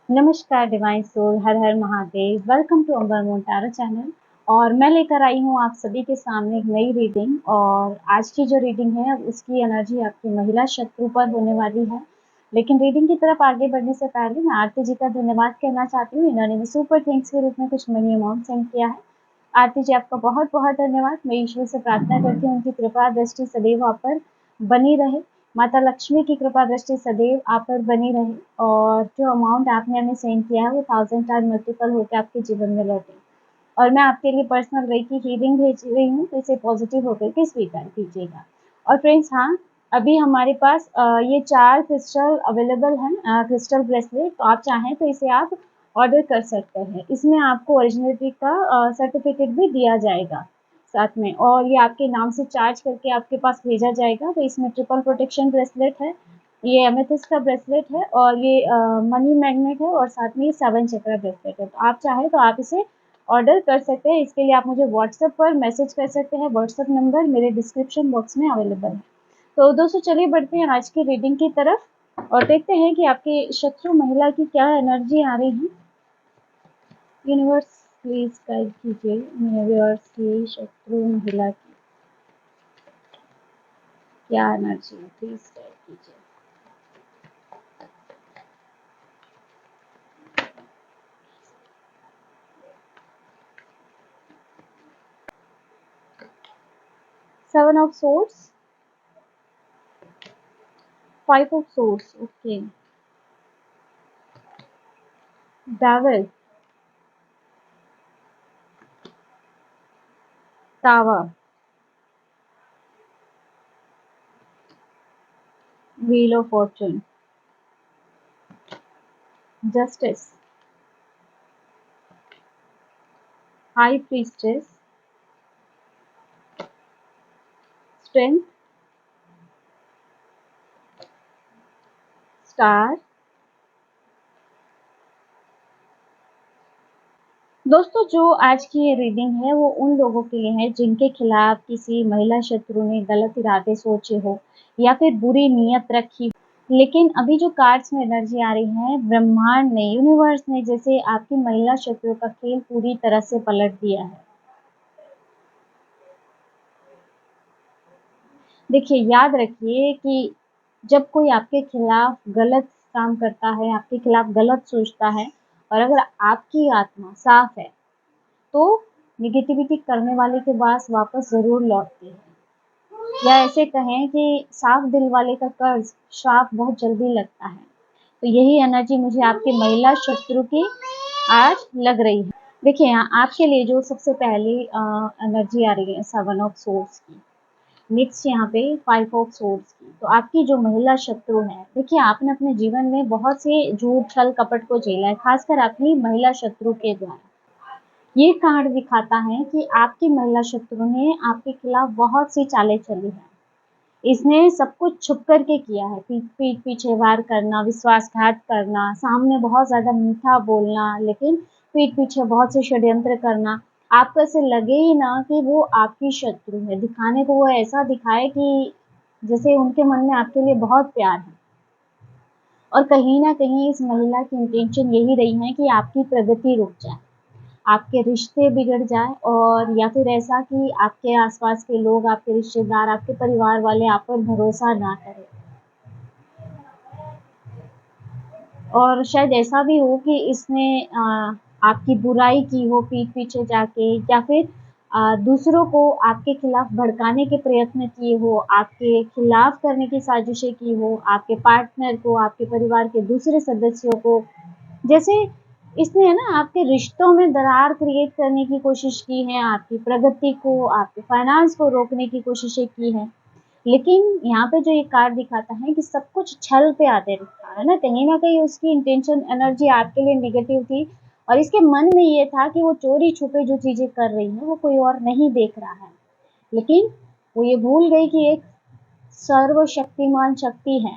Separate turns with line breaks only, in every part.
नमस्कार divine soul, हर हर Mahadev. Welcome to Amber Moon tarot channel. और मैं लेकर आई हूँ आप सभी के सामने एक नई रीडिंग। और आज की जो रीडिंग है उसकी एनर्जी आपकी महिला शत्रु पर होने वाली है। लेकिन रीडिंग की तरफ आगे बढ़ने से पहले मैं आरती जी का धन्यवाद कहना चाहती हूँ। इन्होंने सुपर थैंक्स के रूप में कुछ मनी अमाउंट सेंड किया है। आरती जी, आपका बहुत बहुत धन्यवाद। मैं ईश्वर से प्रार्थना करती हूँ उनकी कृपा दृष्टि सदैव आप पर बनी रहे। माता लक्ष्मी की कृपा दृष्टि सदैव आप पर बनी रहे। और जो अमाउंट आपने हमें सेंड किया है वो 1000 टाइम मल्टीपल होकर आपके जीवन में लौटे। और मैं आपके लिए पर्सनल रेकी हीलिंग भेज रही हूँ, तो इसे पॉजिटिव होकर के स्वीकार कीजिएगा। और फ्रेंड्स, हाँ, अभी हमारे पास ये 4 क्रिस्टल अवेलेबल हैं, क्रिस्टल ब्रेसलेट। तो आप चाहें तो इसे आप ऑर्डर कर सकते हैं। इसमें आपको ओरिजिनलिटी का सर्टिफिकेट भी दिया जाएगा साथ में, और ये आपके नाम से चार्ज करके आपके पास भेजा जाएगा। तो इसमें ट्रिपल प्रोटेक्शन ब्रेसलेट है, ये एमेथिस्ट का ब्रेसलेट है, और ये मनी मैग्नेट है, और साथ में ये 7 चक्र ब्रेसलेट है। तो आप चाहें तो आप इसे ऑर्डर कर सकते हैं। इसके लिए आप मुझे व्हाट्सएप पर मैसेज कर सकते हैं। व्हाट्सएप नंबर मेरे डिस्क्रिप्शन बॉक्स में अवेलेबल है। तो दोस्तों, चलिए बढ़ते हैं आज की रीडिंग की तरफ और देखते हैं कि आपके शत्रु महिला की क्या एनर्जी आ रही है। यूनिवर्स प्लीज गाइड कीजिए यूनिवर्स की शत्रु महिला की क्या एनर्जी है, प्लीज गाइड कीजिए। Seven of swords, 5 of swords, okay, devil, tower, wheel of Fortune, justice, high priestess, strength, star. दोस्तों, जो आज की ये रीडिंग है वो उन लोगों के लिए है जिनके खिलाफ किसी महिला शत्रु ने गलत इरादे सोचे हो या फिर बुरी नीयत रखी। लेकिन अभी जो कार्ड्स में एनर्जी आ रही है, ब्रह्मांड ने, यूनिवर्स ने जैसे आपकी महिला शत्रु का खेल पूरी तरह से पलट दिया है। देखिए, याद रखिए कि जब कोई आपके खिलाफ गलत काम करता है, आपके खिलाफ गलत सोचता है, और अगर आपकी आत्मा साफ है तो निगेटिविटी करने वाले के पास वापस ज़रूर लौटती है। या ऐसे कहें कि साफ दिल वाले का कर्ज श्राप बहुत जल्दी लगता है। तो यही एनर्जी मुझे आपके महिला शत्रु की आज लग रही है। देखिए, यहाँ आपके लिए जो सबसे पहली एनर्जी आ रही है 7 ऑफ सोर्ड्स की, नेक्स्ट यहाँ पे 5 ऑफ सोर्ड्स की। तो आपकी जो महिला शत्रु है, देखिए, आपने अपने जीवन में बहुत से झूठ छल कपट को झेला है, खासकर अपनी महिला शत्रु के द्वारा। ये कार्ड दिखाता है कि आपकी महिला शत्रु ने आपके खिलाफ बहुत सी चालें चली हैं। इसने सब कुछ छुप करके किया है, पीठ पीछे वार करना, विश्वासघात करना, सामने बहुत ज़्यादा मीठा बोलना, लेकिन पीठ पीछे बहुत से षड्यंत्र करना। आपको ऐसे लगे ही ना कि वो आपकी शत्रु है, दिखाने को वो ऐसा दिखाए कि जैसे उनके मन में आपके लिए बहुत प्यार है। और कहीं ना कहीं इस महिला की इंटेंशन यही रही है कि आपकी प्रगति रुक जाए, आपके रिश्ते बिगड़ जाए, और या फिर ऐसा कि आपके आसपास के लोग, आपके रिश्तेदार, आपके परिवार वाले आप पर भरोसा ना करें। और शायद ऐसा भी हो कि इसने आपकी बुराई की हो पीठ पीछे जाके, या फिर दूसरों को आपके खिलाफ भड़काने के प्रयत्न किए हो, आपके खिलाफ करने की साजिशें की हो, आपके पार्टनर को, आपके परिवार के दूसरे सदस्यों को। जैसे इसने है ना आपके रिश्तों में दरार क्रिएट करने की कोशिश की है, आपकी प्रगति को, आपके फाइनेंस को रोकने की कोशिशें की हैं। लेकिन यहाँ पे जो ये कार्ड दिखाता है कि सब कुछ छल पे आते रखा है ना कहीं उसकी इंटेंशन एनर्जी आपके लिए नेगेटिव थी। और इसके मन में ये था कि वो चोरी छुपे जो चीजें कर रही है वो कोई और नहीं देख रहा है। लेकिन वो ये भूल गई कि एक सर्वशक्तिमान शक्ति है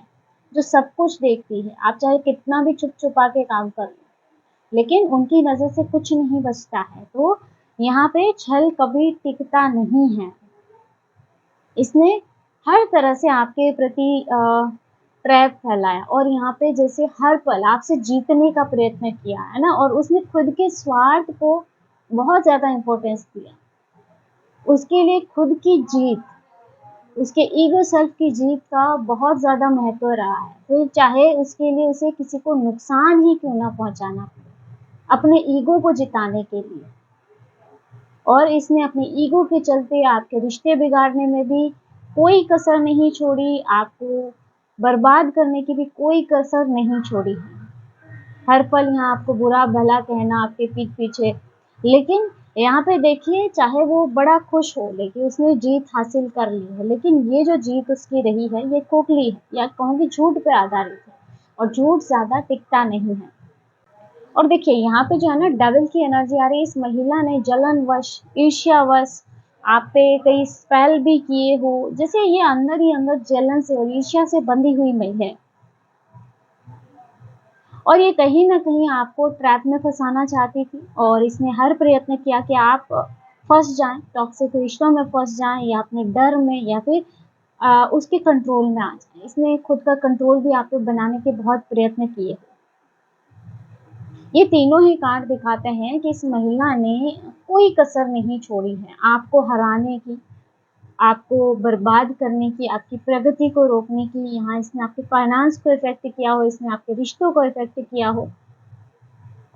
जो सब कुछ देखती है। आप चाहे कितना भी छुप छुपा के काम कर लो, लेकिन उनकी नजर से कुछ नहीं बचता है। तो यहाँ पे छल कभी टिकता नहीं है। इसने हर तरह से आपके प्रति ट्रैप फैलाया और यहाँ पे जैसे हर पल आपसे जीतने का प्रयत्न किया है ना, और उसने खुद के स्वार्थ को बहुत ज़्यादा इम्पोर्टेंस दिया। उसके लिए खुद की जीत, उसके ईगो सेल्फ की जीत का बहुत ज़्यादा महत्व रहा है। फिर चाहे उसके लिए उसे किसी को नुकसान ही क्यों ना पहुंचाना पड़े, अपने ईगो को जिताने के लिए। और इसने अपने ईगो के चलते आपके रिश्ते बिगाड़ने में भी कोई कसर नहीं छोड़ी, आपको बर्बाद करने की भी कोई कसर नहीं छोड़ी है। हर पल यहाँ आपको बुरा भला कहना आपके पीठ पीछे। लेकिन यहाँ पे देखिए, चाहे वो बड़ा खुश हो लेकिन उसने जीत हासिल कर ली है, लेकिन ये जो जीत उसकी रही है ये खोखली है, या कहूँगी झूठ पे आधारित है, और झूठ ज़्यादा टिकता नहीं है। और देखिए यहाँ पे जो है ना, डेविल की एनर्जी आ रही है। इस महिला ने जलनवश, ईर्ष्यावश आप पे कई स्पेल भी किए हो, जैसे ये अंदर ही अंदर जलन से और ईर्ष्या से बंधी हुई महिला है, और ये कहीं न कहीं आपको ट्रैप में फँसाना चाहती थी, और इसने हर प्रयत्न किया कि आप फँस जाएँ, टॉक्सिक रिश्तों में फँस जाएँ, या अपने डर में, या फिर उसके कंट्रोल में आ जाएँ। इसने खुद का कंट्रोल भी आप पे बनाने के बहुत प्रयत्न किए। ये तीनों ही कार्ड दिखाते हैं कि इस महिला ने कोई कसर नहीं छोड़ी है आपको हराने की, आपको बर्बाद करने की, आपकी प्रगति को रोकने की। यहाँ इसने आपके फाइनेंस को इफ़ेक्ट किया हो, इसने आपके रिश्तों को इफ़ेक्ट किया हो,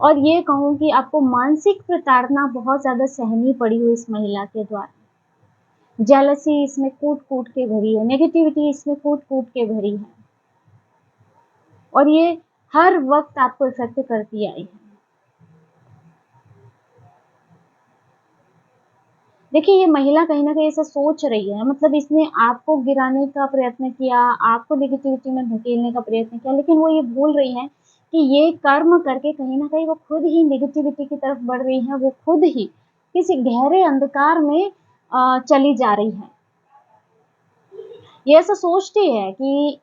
और ये कहूँ कि आपको मानसिक प्रताड़ना बहुत ज़्यादा सहनी पड़ी हो इस महिला के द्वारा। जेलसी इसमें कूट-कूट के भरी है, नेगेटिविटी इसमें कूट-कूट के भरी है, और ये हर वक़्त आपको इफ़ेक्ट करती आई है। देखिए, ये महिला कहीं न कहीं ऐसा सोच रही है, मतलब इसने आपको गिराने का प्रयत्न किया, आपको नेगेटिविटी में धकेलने का प्रयत्न किया, लेकिन वो ये भूल रही है कि ये कर्म करके कहीं न कहीं वो खुद ही नेगेटिविटी की तरफ बढ़ रही है, वो खुद ही किसी गहरे अंधकार में चली जा रही है। ये ऐसा सोचती है कि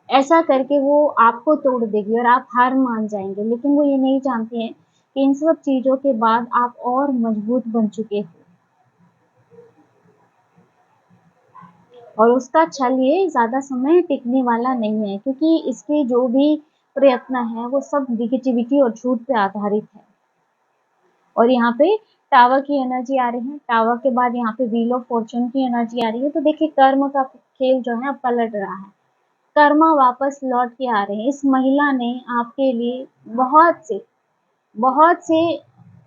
ऐसा करके वो आपको तोड़ देगी और आप हार मान जाएँगे, लेकिन वो ये नहीं जानती हैं कि इन सब चीज़ों के बाद आप और मजबूत बन चुके हो। और उसका छल ये ज़्यादा समय टिकने वाला नहीं है, क्योंकि इसके जो भी प्रयत्न हैं वो सब नेगेटिविटी और झूठ पे आधारित है। और यहाँ पे टावर की एनर्जी आ रही है, टावर के बाद यहाँ पे व्हील ऑफ फॉर्च्यून की एनर्जी आ रही है। तो देखिए, कर्म का खेल जो है अब पलट रहा है, कर्मा वापस लौट के आ रहे हैं। इस महिला ने आपके लिए बहुत से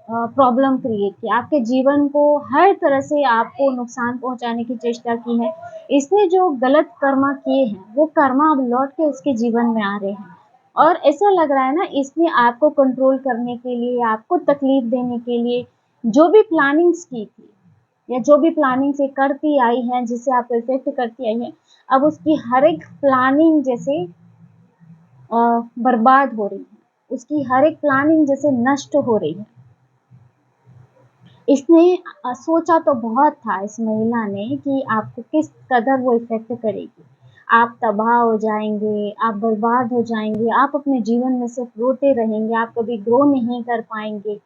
प्रॉब्लम क्रिएट की, आपके जीवन को हर तरह से आपको नुकसान पहुंचाने की चेष्टा की है। इसने जो गलत कर्मा किए हैं वो कर्मा अब लौट के उसके जीवन में आ रहे हैं, और ऐसा लग रहा है ना, इसने आपको कंट्रोल करने के लिए, आपको तकलीफ देने के लिए जो भी प्लानिंग्स की थी, या जो भी प्लानिंग से करती आई है, जिससे आपको इफेक्ट करती आई है, अब उसकी हर एक प्लानिंग जैसे बर्बाद हो रही है, उसकी हर एक प्लानिंग जैसे नष्ट हो रही है। इसने सोचा तो बहुत था इस महिला ने कि आपको किस कदर वो इफ़ेक्ट करेगी। आप तबाह हो जाएँगे, आप बर्बाद हो जाएँगे, आप अपने जीवन में सिर्फ़ रोते रहेंगे, आप कभी ग्रो नहीं कर पाएँगे।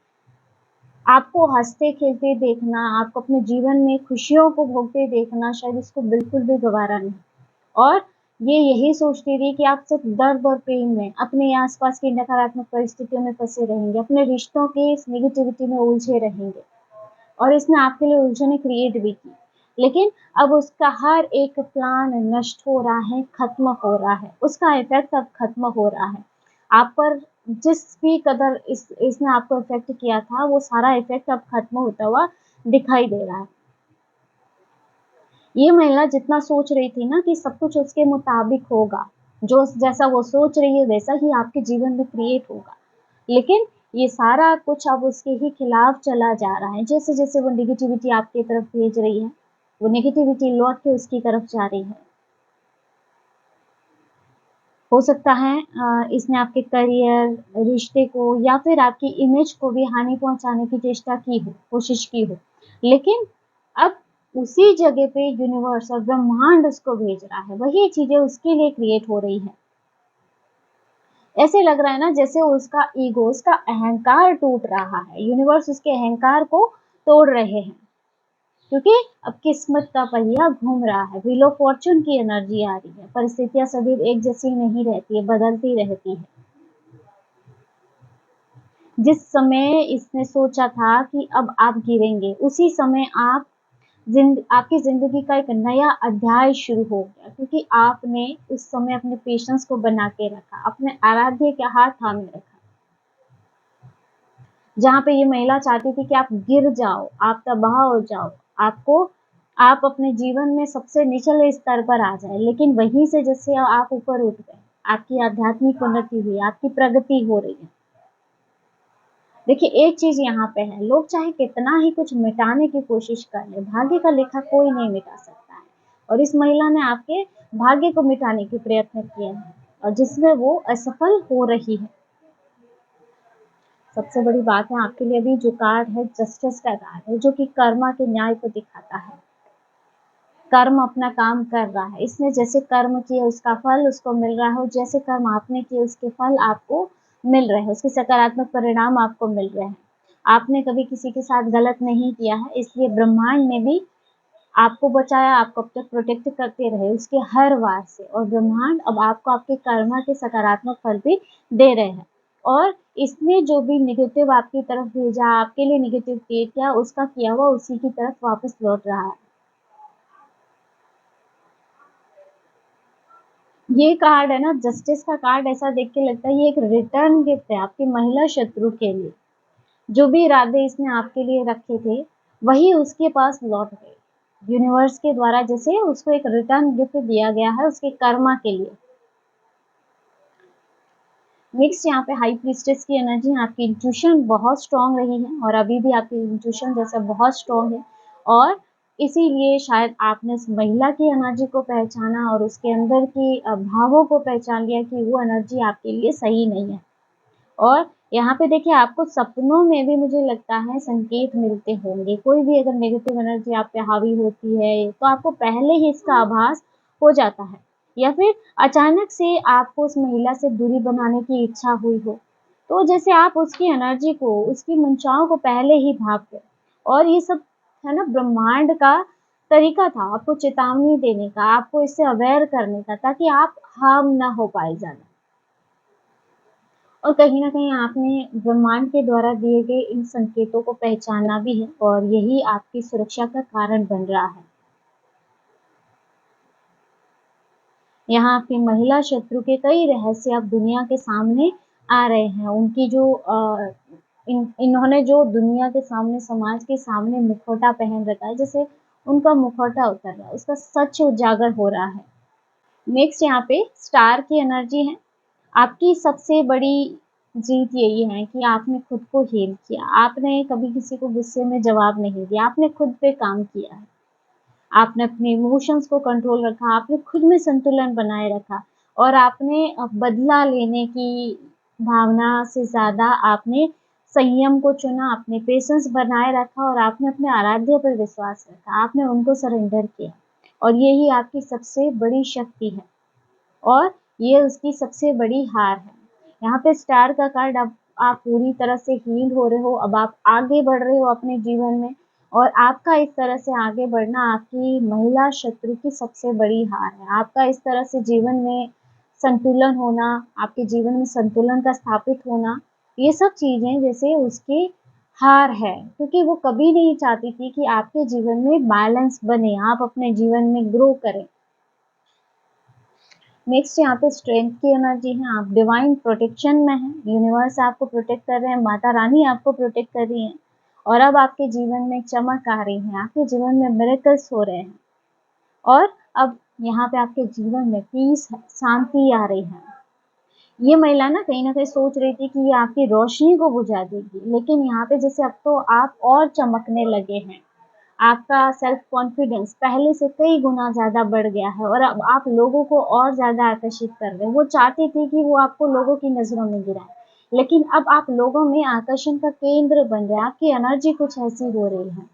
आपको हँसते-खेलते देखना, आपको अपने जीवन में खुशियों को भोगते देखना शायद इसको बिल्कुल भी गवारा नहीं। और ये यही सोचती रही कि आप सिर्फ़ दर्द और पेन में, अपने आस-पास की नकारात्मक परिस्थितियों में फँसे रहेंगे, अपने रिश्तों की इस नेगेटिविटी में उलझे रहेंगे। और इसने आपके लिए उलझनें क्रिएट भी की। लेकिन अब उसका हर एक प्लान नष्ट हो रहा है, खत्म हो रहा है, उसका इफ़ेक्ट अब खत्म हो रहा है। आप पर जिस भी कदर इसने आपको इफ़ेक्ट किया था, वो सारा इफ़ेक्ट अब खत्म होता हुआ दिखाई दे रहा है। ये महिला जितना सोच रही थी ना कि सब कुछ उसके मुताबिक होगा, जो जैसा वो सोच रही है वैसा ही आपके जीवन में क्रिएट होगा। लेकिन ये सारा कुछ अब उसके ही खिलाफ चला जा रहा है। जैसे-जैसे वो नेगेटिविटी आपकी तरफ भेज रही है, वो नेगेटिविटी लौट के उसकी तरफ जा रही है। हो सकता है इसने आपके करियर, रिश्ते को या फिर आपकी इमेज को भी हानि पहुँचाने की चेष्टा की हो, कोशिश की हो। लेकिन अब उसी जगह पे यूनिवर्स और ब्रह्मांड उसको भेज रहा है, वही चीज़ें उसके लिए क्रिएट हो रही हैं। ऐसे लग रहा है ना जैसे उसका ईगो, उसका अहंकार टूट रहा है, यूनिवर्स उसके अहंकार को तोड़ रहे हैं। क्योंकि अब किस्मत का पहिया घूम रहा है, व्हील ऑफ फॉर्चून की एनर्जी आ रही है। परिस्थितियां सदैव एक जैसी नहीं रहती है, बदलती रहती है। जिस समय इसने सोचा था कि अब आप गिरेंगे, उसी समय आपकी ज़िंदगी का एक नया अध्याय शुरू हो गया, क्योंकि आपने उस समय अपने पेशेंस को बना के रखा, अपने आराध्य के हाथ थामे रखा। जहाँ पे ये महिला चाहती थी कि आप गिर जाओ, आप तबाह हो जाओ, आप अपने जीवन में सबसे निचले स्तर पर आ जाए, लेकिन वहीं से जैसे आप ऊपर उठ गए, आपकी आध्यात्मिक उन्नति हुई, आपकी प्रगति हो रही है। देखिए, एक चीज यहाँ पे है, लोग चाहे कितना ही कुछ मिटाने की कोशिश कर ले, भाग्य का लेखा कोई नहीं मिटा सकता है। और इस महिला ने आपके भाग्य को मिटाने के प्रयत्न किए हैं, और जिसमें वो असफल हो रही है। सबसे बड़ी बात है, आपके लिए अभी जो कार्ड है, जस्टिस का कार्ड है, जो कि कर्मा के न्याय को दिखाता है। कर्म अपना काम कर रहा है, इसने जैसे कर्म किए उसका फल उसको मिल रहा है, जैसे कर्म आपने किए उसके फल आपको मिल रहे हैं, उसके सकारात्मक परिणाम आपको मिल रहे हैं। आपने कभी किसी के साथ गलत नहीं किया है, इसलिए ब्रह्मांड ने भी आपको बचाया, आपको अब तक प्रोटेक्ट करते रहे उसके हर वार से, और ब्रह्मांड अब आपको आपके कर्मा के सकारात्मक फल भी दे रहे हैं। और इसने जो भी निगेटिव आपकी तरफ भेजा, आपके लिए निगेटिव किया, उसका किया हुआ उसी की तरफ वापस लौट रहा है। ये कार्ड है ना, जस्टिस का कार्ड, ऐसा देख के लगता है ये एक रिटर्न गिफ्ट है आपकी महिला शत्रु के लिए। जो भी इरादे इसने आपके लिए रखे थे, वही उसके पास लौट गए। यूनिवर्स के द्वारा जैसे उसको एक रिटर्न गिफ्ट दिया गया है उसके कर्मा के लिए। नेक्स्ट यहाँ पे हाई प्रीस्टेस की एनर्जी, आपकी इंट्यूशन बहुत स्ट्रांग रही है, और अभी भी आपकी इंट्यूशन जैसा बहुत स्ट्रांग है, और इसीलिए शायद आपने इस महिला की एनर्जी को पहचाना और उसके अंदर की भावों को पहचान लिया कि वो एनर्जी आपके लिए सही नहीं है। और यहाँ पे देखिए, आपको सपनों में भी मुझे लगता है संकेत मिलते होंगे। कोई भी अगर नेगेटिव एनर्जी आप पे हावी होती है, तो आपको पहले ही इसका आभास हो जाता है, या फिर अचानक से आपको उस महिला से दूरी बनाने की इच्छा हुई हो, तो जैसे आप उसकी एनर्जी को, उसकी मंशाओं को पहले ही भाप गए। और ये सब है ना, ब्रह्मांड का तरीका था आपको चेतावनी देने का, आपको इससे अवेयर करने का, ताकि आप हार्म ना हो पाए ज़्यादा। और कहीं न कहीं आपने ब्रह्मांड के द्वारा दिए गए इन संकेतों को पहचाना भी है, और यही आपकी सुरक्षा का कारण बन रहा है। यहाँ आपकी महिला शत्रु के कई रहस्य अब दुनिया के सामने आ रहे हैं। उनकी जो इन्होंने जो दुनिया के सामने, समाज के सामने मुखौटा पहन रखा है, जैसे उनका मुखौटा उतर रहा है, उसका सच उजागर हो रहा है। नेक्स्ट यहाँ पे स्टार की एनर्जी है। आपकी सबसे बड़ी जीत यही है कि आपने खुद को हील किया। आपने कभी किसी को गुस्से में जवाब नहीं दिया, आपने खुद पे काम किया है। आपने अपने इमोशंस को कंट्रोल रखा, आपने खुद में संतुलन बनाए रखा, और आपने बदला लेने की भावना से ज़्यादा आपने संयम को चुना, आपने पेशेंस बनाए रखा, और आपने अपने आराध्य पर विश्वास रखा, आपने उनको सरेंडर किया, और यही आपकी सबसे बड़ी शक्ति है, और ये उसकी सबसे बड़ी हार है। यहाँ पे स्टार का कार्ड, अब आप पूरी तरह से हील हो रहे हो, अब आप आगे बढ़ रहे हो अपने जीवन में, और आपका इस तरह से आगे बढ़ना आपकी महिला शत्रु की सबसे बड़ी हार है। आपका इस तरह से जीवन में संतुलन होना, आपके जीवन में संतुलन का स्थापित होना, ये सब चीज़ें जैसे उसकी हार है, क्योंकि वो कभी नहीं चाहती थी कि आपके जीवन में बैलेंस बने, आप अपने जीवन में ग्रो करें। नेक्स्ट यहाँ पे स्ट्रेंथ की एनर्जी है, आप डिवाइन प्रोटेक्शन में हैं, यूनिवर्स आपको प्रोटेक्ट कर रहे हैं, माता रानी आपको प्रोटेक्ट कर रही हैं, और अब आपके जीवन में चमक आ रही है, आपके जीवन में मिरेकल्स हो रहे हैं, और अब यहाँ पे आपके जीवन में पीस, शांति आ रही है। ये महिला ना कहीं न कहीं सोच रही थी कि ये आपकी रोशनी को बुझा देगी, लेकिन यहाँ पे जैसे अब तो आप और चमकने लगे हैं। आपका सेल्फ कॉन्फिडेंस पहले से कई गुना ज़्यादा बढ़ गया है, और अब आप लोगों को और ज़्यादा आकर्षित कर रहे हैं। वो चाहती थी कि वो आपको लोगों की नज़रों में गिराए, लेकिन अब आप लोगों में आकर्षण का केंद्र बन रहे हैं, आपकी एनर्जी कुछ ऐसी हो रही है।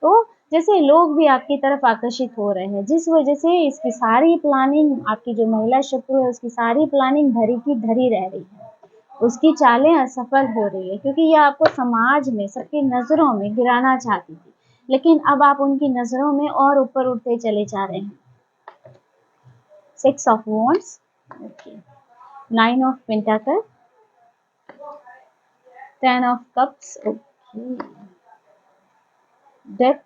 तो जैसे लोग भी आपकी तरफ आकर्षित हो रहे हैं, जिस वजह से इसकी सारी प्लानिंग, आपकी जो महिला शत्रु है उसकी सारी प्लानिंग धरी की धरी रह रही है। उसकी चालें असफल हो रही है, क्योंकि ये आपको समाज में सबकी नज़रों में गिराना चाहती थी। लेकिन अब आप उनकी नज़रों में और ऊपर उठते चले जा रहे हैं। 6 of wands, okay, 9 of pentacle, 10 of cups, okay, death,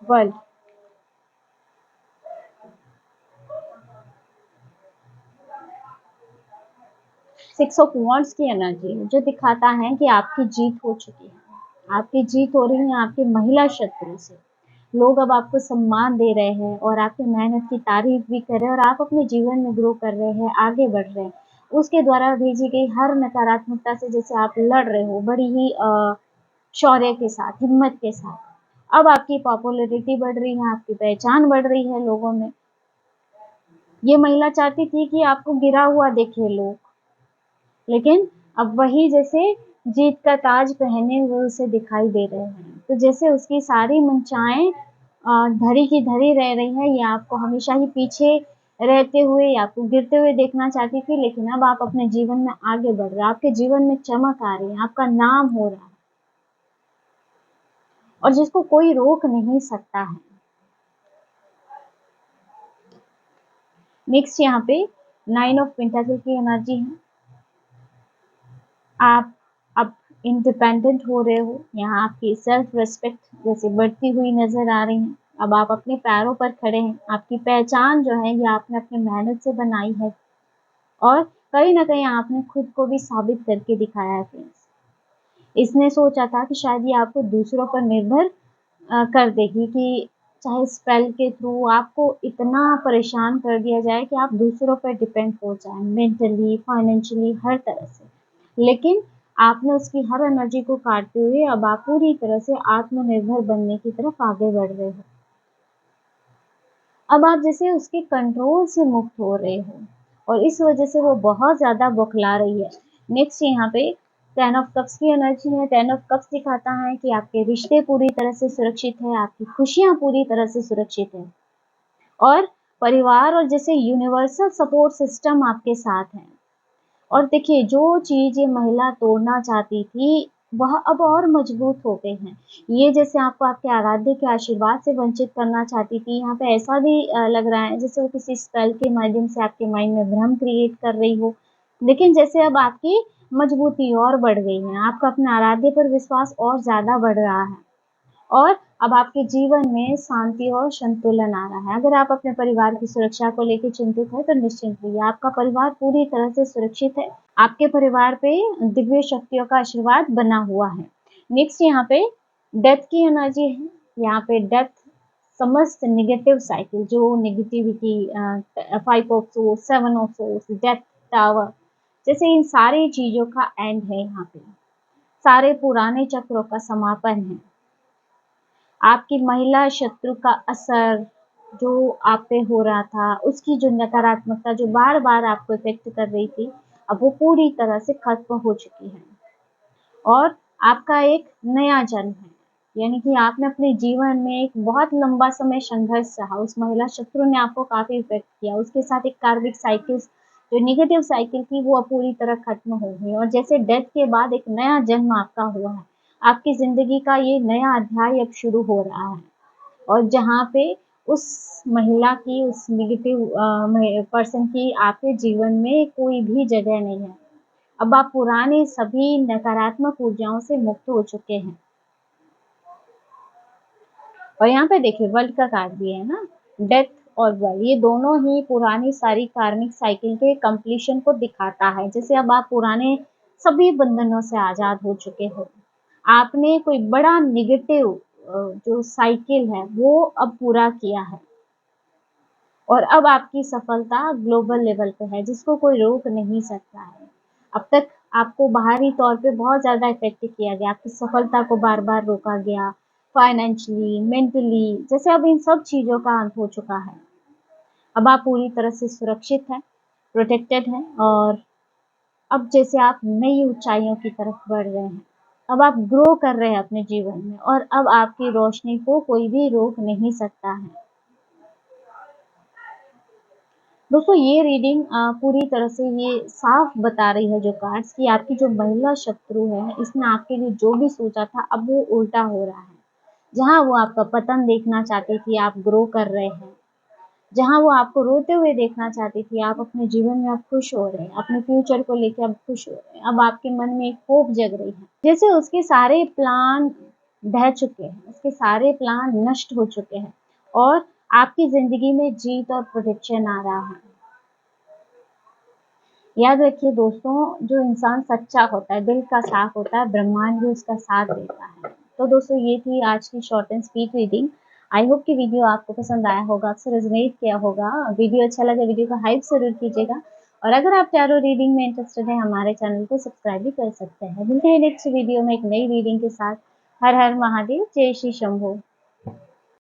world, 6 of wands की एनर्जी है, जो दिखाता है कि आपकी जीत हो चुकी है, आपकी जीत हो रही है आपके महिला शत्रु से। लोग अब आपको सम्मान दे रहे हैं और आपकी मेहनत की तारीफ भी कर रहे हैं और आप अपने जीवन में ग्रो कर रहे हैं, आगे बढ़ रहे हैं। उसके द्वारा भेजी गई हर नकारात्मकता से जैसे आप लड़ रहे हो बड़ी ही शौर्य के साथ, हिम्मत के साथ। अब आपकी पॉपुलैरिटी बढ़ रही है, आपकी पहचान बढ़ रही है लोगों में। ये महिला चाहती थी कि आपको गिरा हुआ देखे लोग, लेकिन अब वही जैसे जीत का ताज पहने हुए उसे दिखाई दे रहे हैं। तो जैसे उसकी सारी मंशाएं धरी की धरी रह रही है, ये आपको हमेशा ही पीछे रहते हुए या आपको गिरते हुए देखना चाहती थी, लेकिन अब आप अपने जीवन में आगे बढ़ रहे हैं, आपके जीवन में चमक आ रही है, आपका नाम हो रहा है और जिसको कोई रोक नहीं सकता है। नेक्स्ट यहाँ पे 9 ऑफ पेंटाकल की एनर्जी है। आप अब इंडिपेंडेंट हो रहे हो, यहाँ आपकी सेल्फ रिस्पेक्ट जैसे बढ़ती हुई नजर आ रही है। अब आप अपने पैरों पर खड़े हैं, आपकी पहचान जो है ये आपने अपनी मेहनत से बनाई है और कहीं ना कहीं आपने खुद को भी साबित करके दिखाया है फ्रेंड्स। इसने सोचा था कि शायद ये आपको दूसरों पर निर्भर कर देगी, कि चाहे स्पेल के थ्रू आपको इतना परेशान कर दिया जाए कि आप दूसरों पर डिपेंड हो जाए, मेंटली, फाइनेंशियली, हर तरह से। लेकिन आपने उसकी हर एनर्जी को काटते हुए अब आप पूरी तरह से आत्मनिर्भर बनने की तरफ आगे बढ़ रहे हो। अब आप जैसे उसके कंट्रोल से मुक्त हो रहे हो और इस वजह से वो बहुत ज़्यादा बौखला रही है। नेक्स्ट यहाँ पे 10 ऑफ कप्स की एनर्जी है। 10 ऑफ कप्स दिखाता है कि आपके रिश्ते पूरी तरह से सुरक्षित है, आपकी खुशियाँ पूरी तरह से सुरक्षित है और परिवार और जैसे यूनिवर्सल सपोर्ट सिस्टम आपके साथ है। और देखिए, जो चीज़ ये महिला तोड़ना चाहती थी, वह अब और मजबूत हो गए हैं। ये जैसे आपको आपके आराध्य के आशीर्वाद से वंचित करना चाहती थी, यहाँ पे ऐसा भी लग रहा है जैसे वो किसी स्पेल के माध्यम से आपके माइंड में भ्रम क्रिएट कर रही हो। लेकिन जैसे अब आपकी मजबूती और बढ़ गई है, आपका अपने आराध्य पर विश्वास और ज़्यादा बढ़ रहा है और अब आपके जीवन में शांति और संतुलन आ रहा है। अगर आप अपने परिवार की सुरक्षा को लेकर चिंतित हैं, तो निश्चिंत रहिए, आपका परिवार पूरी तरह से सुरक्षित है। आपके परिवार पे दिव्य शक्तियों का आशीर्वाद बना हुआ है। नेक्स्ट यहाँ पे डेथ की एनर्जी है। यहाँ पे डेथ समस्त नेगेटिव साइकिल, जो negativity, 5 of source, 7 of source, death tower, जैसे इन सारी चीजों का एंड है। यहाँ पे सारे पुराने चक्रों का समापन है। आपकी महिला शत्रु का असर जो आप पे हो रहा था, उसकी जो नकारात्मकता जो बार-बार आपको इफ़ेक्ट कर रही थी, अब वो पूरी तरह से खत्म हो चुकी है और आपका एक नया जन्म है। यानी कि आपने अपने जीवन में एक बहुत लंबा समय संघर्ष सहा, उस महिला शत्रु ने आपको काफ़ी इफ़ेक्ट किया, उसके साथ एक कार्मिक साइकिल्स जो नेगेटिव साइकिल थी वो अब पूरी तरह खत्म हो गई और जैसे डेथ के बाद एक नया जन्म आपका हुआ है। आपकी ज़िंदगी का ये नया अध्याय अब शुरू हो रहा है और जहाँ पे उस महिला की, उस नेगेटिव पर्सन की आपके जीवन में कोई भी जगह नहीं है। अब आप पुराने सभी नकारात्मक ऊर्जाओं से मुक्त हो चुके हैं। और यहाँ पे देखिए वर्ल्ड का कार्ड भी है ना, डेथ और वर्ल्ड, ये दोनों ही पुरानी सारी कार्मिक साइकिल के कंप्लीशन को दिखाता है। जैसे अब आप पुराने सभी बंधनों से आज़ाद हो चुके हो। आपने कोई बड़ा नेगेटिव जो साइकिल है वो अब पूरा किया है और अब आपकी सफलता ग्लोबल लेवल पे है, जिसको कोई रोक नहीं सकता है। अब तक आपको बाहरी तौर पे बहुत ज़्यादा इफ़ेक्ट किया गया, आपकी सफलता को बार-बार रोका गया, फाइनेंशियली, मेंटली, जैसे अब इन सब चीज़ों का अंत हो चुका है। अब आप पूरी तरह से सुरक्षित हैं, प्रोटेक्टेड हैं और अब जैसे आप नई ऊँचाइयों की तरफ बढ़ रहे हैं। अब आप ग्रो कर रहे हैं अपने जीवन में और अब आपकी रोशनी को कोई भी रोक नहीं सकता है। दोस्तों ये रीडिंग पूरी तरह से ये साफ बता रही है जो कार्ड्स कि आपकी जो महिला शत्रु है इसने आपके लिए जो भी सोचा था अब वो उल्टा हो रहा है। जहाँ वो आपका पतन देखना चाहती थी आप ग्रो कर रहे हैं, जहाँ वो आपको रोते हुए देखना चाहती थी आप अपने जीवन में अब खुश हो रहे हैं, अपने फ्यूचर को लेके अब खुश हो रहे हैं, अब आपके मन में एक होप जग रही है। जैसे उसके सारे प्लान ढह चुके हैं, उसके सारे प्लान नष्ट हो चुके हैं और आपकी ज़िंदगी में जीत और प्रोटेक्शन आ रहा है। याद रखिए दोस्तों, जो इंसान सच्चा होता है, दिल का साफ होता है, ब्रह्मांड भी उसका साथ देता है। तो दोस्तों ये थी आज की short and sweet reading. I hope कि वीडियो आपको पसंद आया होगा, आपसे रेजोनेट किया होगा। वीडियो अच्छा लगे वीडियो को हाइप ज़रूर कीजिएगा और अगर आप टैरो रीडिंग में इंटरेस्टेड हैं हमारे चैनल को सब्सक्राइब भी कर सकते हैं। मिलते हैं नेक्स्ट वीडियो में एक नई रीडिंग के साथ। हर हर महादेव, जय श्री शंभू।